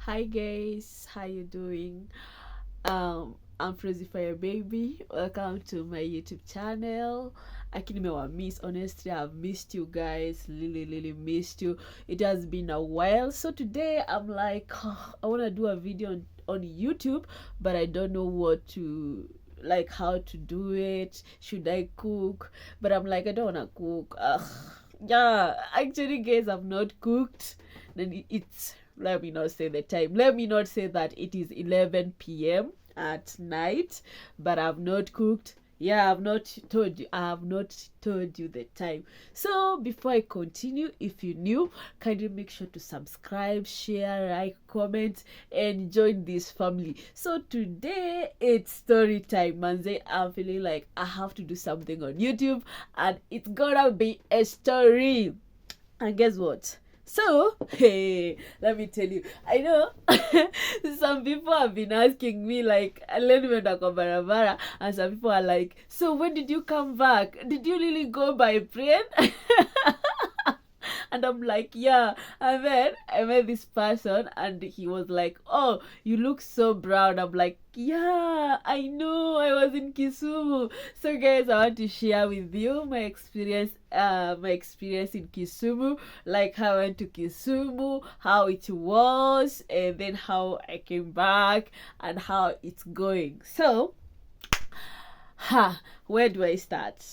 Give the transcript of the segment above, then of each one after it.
Hi guys, how you doing? I'm Frozy Fire Baby. Welcome to my YouTube channel. Akini miss. Honestly, I've missed you guys. Really missed you. It has been a while. So today I'm like, I wanna do a video on YouTube, but I don't know what to like how to do it. Should I cook? But I'm like, I don't wanna cook. Yeah, actually guys, I've not cooked. Then it's, let me not say the time, let me not say that it is 11 p.m. at night, but I've not cooked. Yeah, I have not told you the time. So before I continue, if you're new, kindly make sure to subscribe, share, like, comment, and join this family. So today it's story time, manze. I'm feeling like I have to do something on YouTube, and it's gonna be a story. And guess what? So, hey, let me tell you, I know some people have been asking me, like, barabara, and some people are like, so when did you come back? Did you really go by plane? And I'm like, yeah. And then I met this person and he was like, oh, you look so brown. I'm like, yeah, I know, I was in Kisumu. So guys, I want to share with you my experience in Kisumu, like how I went to Kisumu, how it was, and then how I came back and how it's going. So where do I start?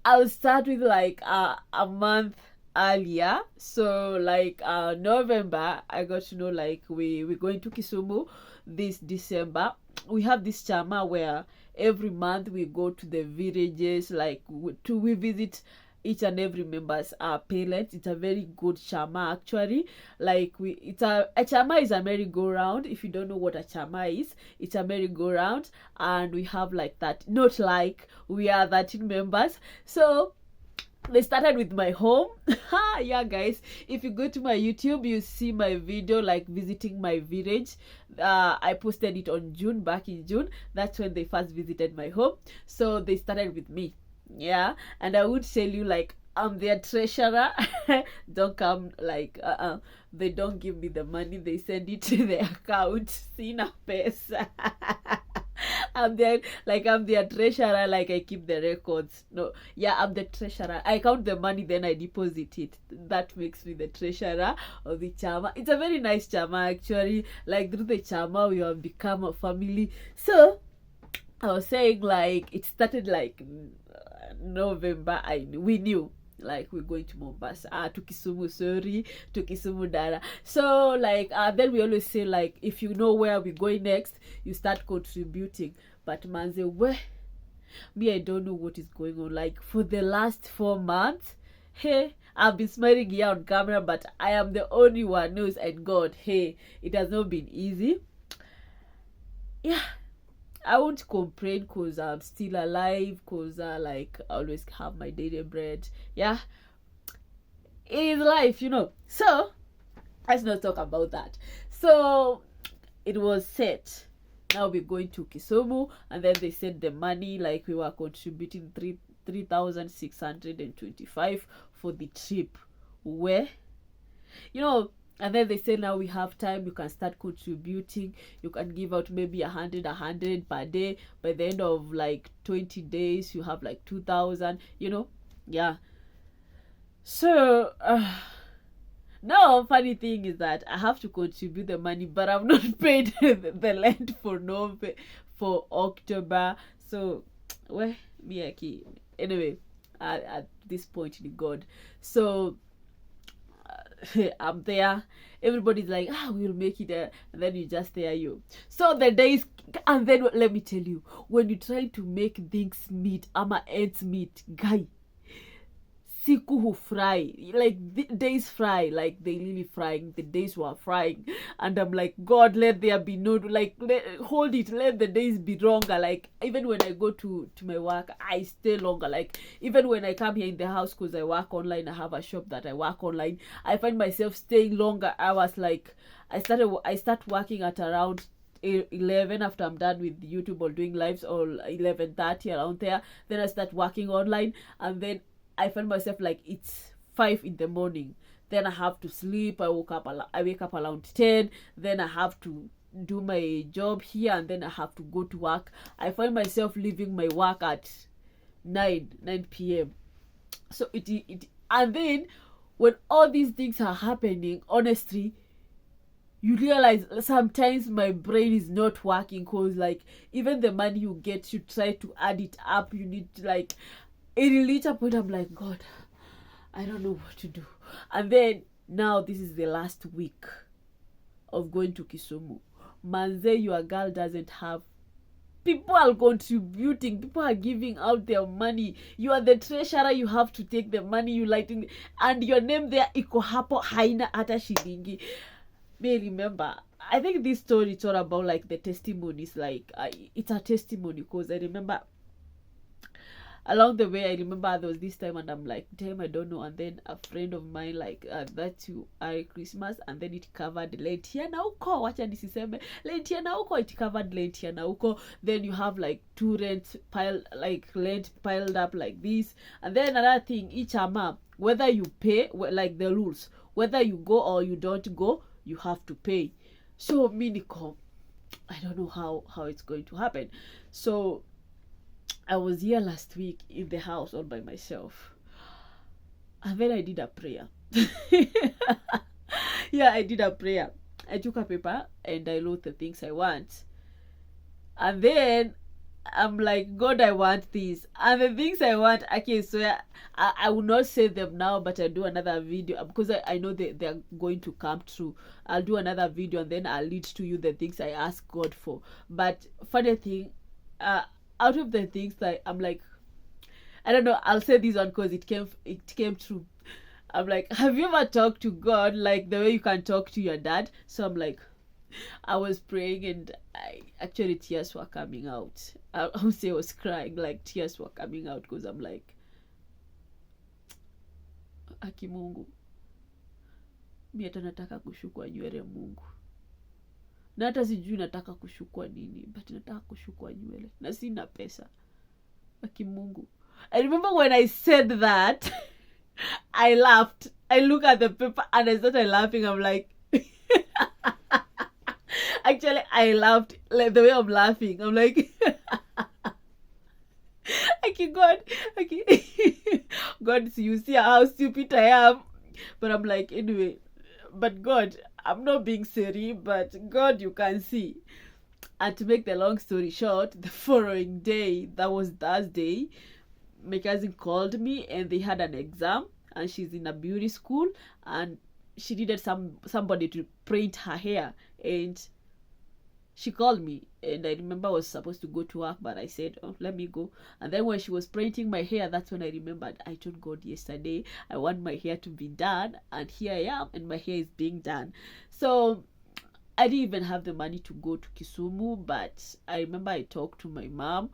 I'll start with like a month earlier. So like November, I got to know like we're going to Kisumu this December. We have this chama where every month we go to the villages, like we visit each and every member's parents. It's a very good chama actually. Like a chama is a merry-go-round. If you don't know what a chama is, it's a merry-go-round, and we have like that. Not like we are 13 members. So they started with my home. Yeah guys, if you go to my YouTube, you see my video like visiting my village. I posted it on June, back in June. That's when they first visited my home. So they started with me. Yeah, and I would tell you like I'm their treasurer. Don't come like they don't give me the money, they send it to the account. Sina pesa. I'm their treasurer, like I keep the records. No, yeah, I'm the treasurer. I count the money, then I deposit it. That makes me the treasurer of the chama. It's a very nice chama actually. Like through the chama we have become a family. So I was saying like it started like November. We knew like we're going to Mombasa, to Kisumu, to Kisumu Dara. So like then we always say like if you know where we're going next, you start contributing. But manze, where me, I don't know what is going on. Like for the last 4 months, hey, I've been smiling here on camera, but I am the only one knows, and God, hey, it has not been easy. Yeah, I won't complain because I'm still alive, because like I always have my daily bread. Yeah, it is life, you know. So let's not talk about that. So it was set. Now we're going to Kisumu, and then they said the money, like we were contributing 3,625 for the trip. Where, you know, and then they say now we have time, you can start contributing. You can give out maybe 100 per day. By the end of like 20 days you have like 2,000, you know. Yeah, so now funny thing is that I have to contribute the money, but I'm not paid the rent for for October. So well, anyway, at this point in God. So I'm there. Everybody's like, we'll make it there. And then you just there you. So the days, and then let me tell you, when you try to make things meet, ends meet, guy, siku who fry, like the days fry, like they really frying, the days were frying. And I'm like, God, let there be no, like, hold it, let the days be longer. Like even when I go to my work, I stay longer. Like even when I come here in the house, because I work online, I have a shop that I work online, I find myself staying longer hours. Like I start working at around 11 after I'm done with YouTube or doing lives, or 11:30 around there. Then I start working online, and then I find myself like it's 5 in the morning. then I have to sleep. I wake up around 10. Then I have to do my job here, and then I have to go to work. I find myself leaving my work at 9 p.m. So it and then when all these things are happening, honestly, you realize sometimes my brain is not working, because like even the money you get, you try to add it up, you need to like, in a later point I'm like, God, I don't know what to do. And then now this is the last week of going to Kisumu. Manze, your girl doesn't have, people are contributing, people are giving out their money. You are the treasurer, you have to take the money, you lighting, and your name there iko hapo haina hata shilingi. May remember, I think this story is all about like the testimonies, like it's a testimony, because I remember along the way, I remember there was this time and I'm like, damn, I don't know. And then a friend of mine like, that's you are Christmas, and then it covered Lentiana uko, wacha nisiseme Lentiana uko, it covered Lentiana uko. Then you have like two rent piled up like this. And then another thing, each amount, whether you pay, like the rules, whether you go or you don't go, you have to pay. So Minico, I don't know how it's going to happen. So I was here last week in the house all by myself, and then I did a prayer. Yeah, I did a prayer. I took a paper and I wrote the things I want, and then I'm like, God, I want this. And the things I want, okay, so I will not say them now, but I'll do another video, because I know they're going to come true. I'll do another video and then I'll lead to you the things I ask God for. But funny thing, out of the things that I'm like, I don't know, I'll say this one because it came true. I'm like, have you ever talked to God like the way you can talk to your dad? So I'm like, I was praying and tears were coming out. I would say I was crying, like tears were coming out, because I'm like, Aki Mungu, mi hata nataka kushukwa nywele Mungu. Na hata sijui nataka kushukwa nini, but nataka kushukwa nywele. Na sina pesa. Aki Mungu. I remember when I said that, I laughed. I look at the paper and I started laughing. I'm like, actually, I laughed like the way I'm laughing. I'm like, okay, God, okay, God, so you see how stupid I am. But I'm like, anyway, but God, I'm not being silly, but God, you can see. And to make the long story short, the following day, that was Thursday, my cousin called me and they had an exam, and she's in a beauty school, and she needed somebody to print her hair, and she called me, and I remember I was supposed to go to work, but I said, oh, let me go. And then when she was printing my hair, that's when I remembered, I told God yesterday, I want my hair to be done, and here I am, and my hair is being done. So I didn't even have the money to go to Kisumu, but I remember I talked to my mom,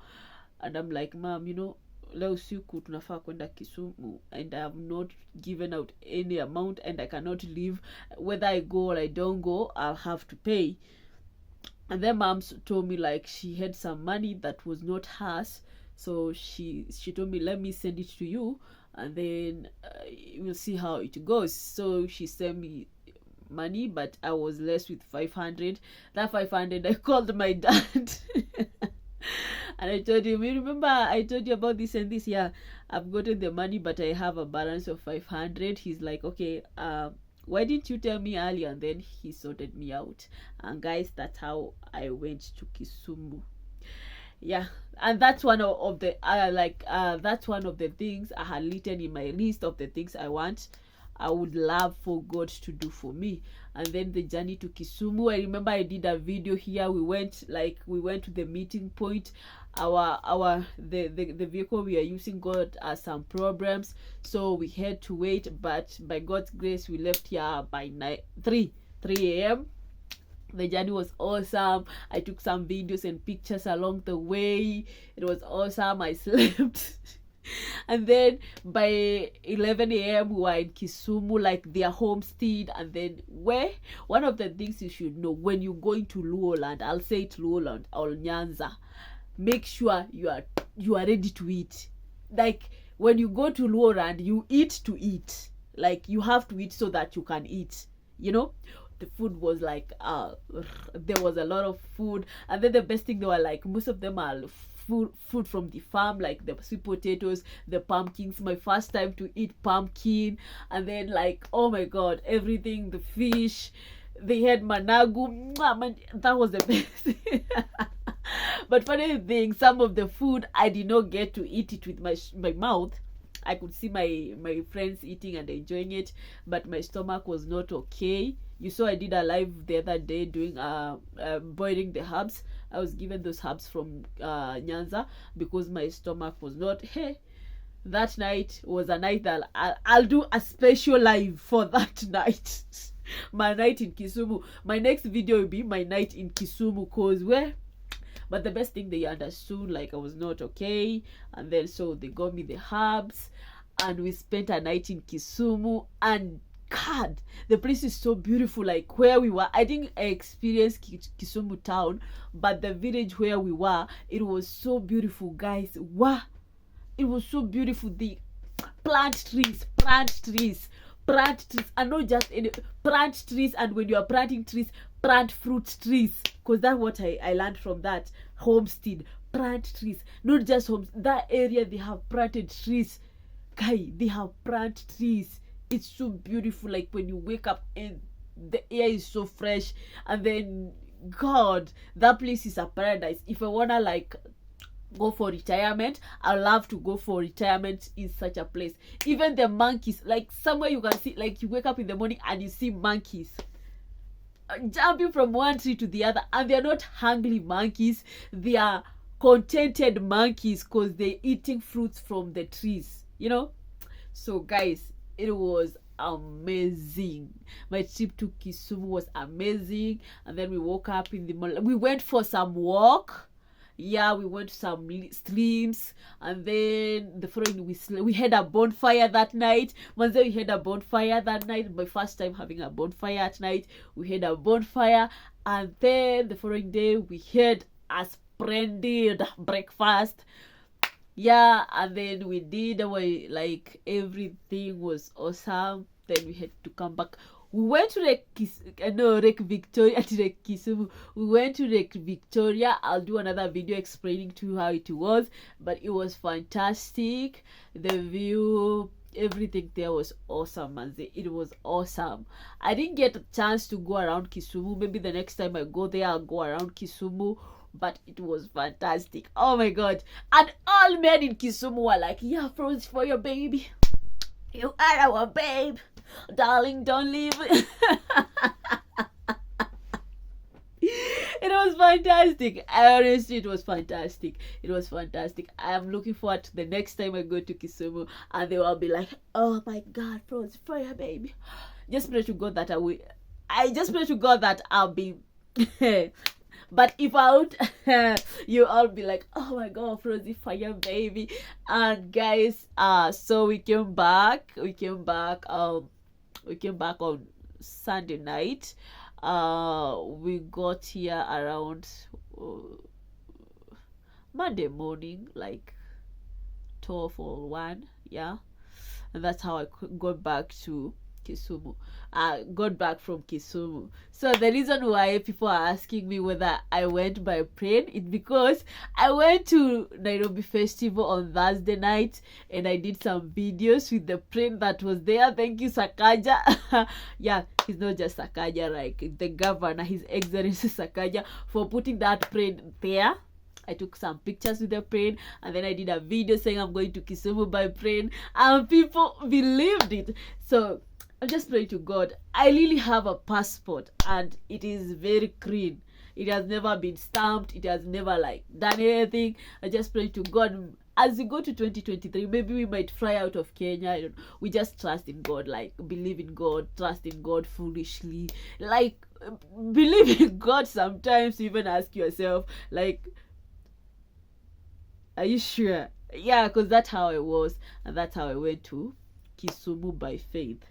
and I'm like, Mom, you know, leo siku tunafaa kwenda Kisumu, and I have not given out any amount, and I cannot leave. Whether I go or I don't go, I'll have to pay. And then Mom told me like she had some money that was not hers, so she told me, let me send it to you, and then we'll see how it goes. So she sent me money, but I was left with 500. That 500, I called my dad. And I told him, you remember I told you about this and this? Yeah, I've gotten the money, but I have a balance of 500. He's like, okay, why didn't you tell me earlier? And then he sorted me out. And guys, that's how I went to Kisumu. Yeah, and that's one of the that's one of the things I had written in my list of the things I would love for God to do for me. And then the journey to Kisumu, I remember I did a video here. We went to the meeting point. The vehicle we are using got some problems, so we had to wait, but by God's grace we left here by 3 a.m. The journey was awesome. I took some videos and pictures along the way. It was awesome. I slept. And then by 11 a.m. we were in Kisumu, like their homestead. And then one of the things you should know when you're going to Luoland, I'll say it Luoland or Nyanza, make sure you are ready to eat. Like when you go to Luoland, you eat to eat. Like, you have to eat so that you can eat, you know. The food was like, there was a lot of food. And then the best thing, they were like, most of them are food from the farm, like the sweet potatoes, the pumpkins. My first time to eat pumpkin. And then, like, oh my god, everything, the fish, they had managu. Mwah, man, that was the best. But funny thing, some of the food I did not get to eat it with my mouth. I could see my friends eating and enjoying it, but my stomach was not okay. You saw I did a live the other day doing boiling the herbs. I was given those herbs from Nyanza because my stomach was not. Hey, that night was a night that I'll do a special live for that night. My night in Kisumu. My next video will be my night in Kisumu, cause where. But the best thing, they understood like I was not okay, and then so they got me the herbs, and we spent a night in Kisumu. And God, the place is so beautiful. Like, where we were, I didn't experience Kisumu town, but the village where we were, it was so beautiful, guys. Wow, it was so beautiful. The plant trees, and not just any plant trees. And when you are planting trees, plant fruit trees, because that's what I learned from that homestead. Plant trees, not just homes. That area, they have planted trees, guy. They have plant trees. It's so beautiful. Like, when you wake up and the air is so fresh, and then God, that place is a paradise. If I wanna like go for retirement, I love to go for retirement in such a place. Even the monkeys, like somewhere you can see, like you wake up in the morning and you see monkeys jumping from one tree to the other, and they're not hungry monkeys, they are contented monkeys, because they're eating fruits from the trees, you know. So guys, it was amazing. My trip to Kisumu was amazing. And then we woke up in the morning, we went for some walk. Yeah, we went to some streams, and then the following we had a bonfire that night. Once we had a bonfire that night, my first time having a bonfire at night. We had a bonfire, and then the following day we had a splendid breakfast. Yeah, and then we did our, like, everything was awesome. Then we had to come back. We went to Lake Victoria, to Lake Kisumu. We went to Lake Victoria. I'll do another video explaining to you how it was, but it was fantastic. The view, everything there was awesome, man. It was awesome. I didn't get a chance to go around Kisumu. Maybe the next time I go there, I'll go around Kisumu. But it was fantastic. Oh my god. And all men in Kisumu were like, yeah, Froze, for your baby. You are our babe. Darling, don't leave. It was fantastic. Honestly, it was fantastic. It was fantastic. I am looking forward to the next time I go to Kisumu, and they will be like, oh my god, Froze, for your baby. Just pray to God that I just pray to God that I'll be but if out, you all be like, oh my god, Frozy, fire baby. And guys, so we came back on Sunday night. We got here around Monday morning, like 12 or 1, yeah. And that's how I got back to Kisumu. Got back from Kisumu. So the reason why people are asking me whether I went by plane is because I went to Nairobi Festival on Thursday night, and I did some videos with the plane that was there. Thank you, Sakaja. Yeah, he's not just Sakaja, like the governor, His Excellency Sakaja, for putting that plane there. I took some pictures with the plane, and then I did a video saying I'm going to Kisumu by plane, and people believed it. So I'm just praying to God. I really have a passport, and it is very clean. It has never been stamped. It has never like done anything. I just pray to God. As we go to 2023, maybe we might fly out of Kenya. We just trust in God, like believe in God, trust in God foolishly. Like, believe in God sometimes. You even ask yourself, like, are you sure? Yeah, because that's how I was, and that's how I went to Kisumu by faith.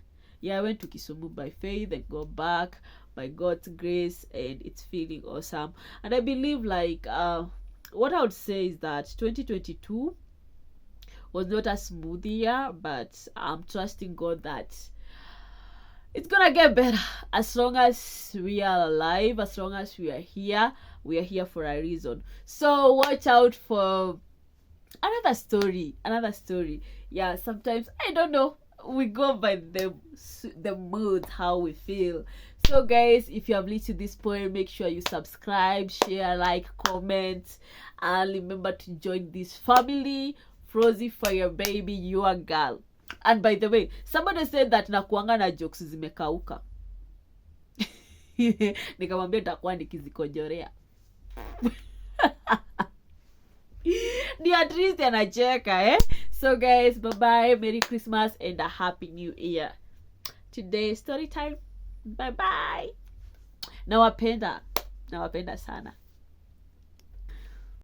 Yeah, I went to Kisumu by faith and got back by God's grace, and it's feeling awesome. And I believe, like, what I would say is that 2022 was not a smooth year, but I'm trusting God that it's gonna get better. As long as we are alive, as long as we are here for a reason. So watch out for another story. Yeah, sometimes I don't know, we go by the mood, how we feel. So guys, if you have listened to this point, make sure you subscribe, share, like, comment, and remember to join this family. Frozy Fire Baby, your girl. And by the way, somebody said that nakuanga na jokes zimekauka. Nikamwambia nitakuwa nikizikojorea. Ni at least anacheka, eh? So guys, bye bye, Merry Christmas and a Happy New Year. Today story time. Bye bye. Nawapenda sana.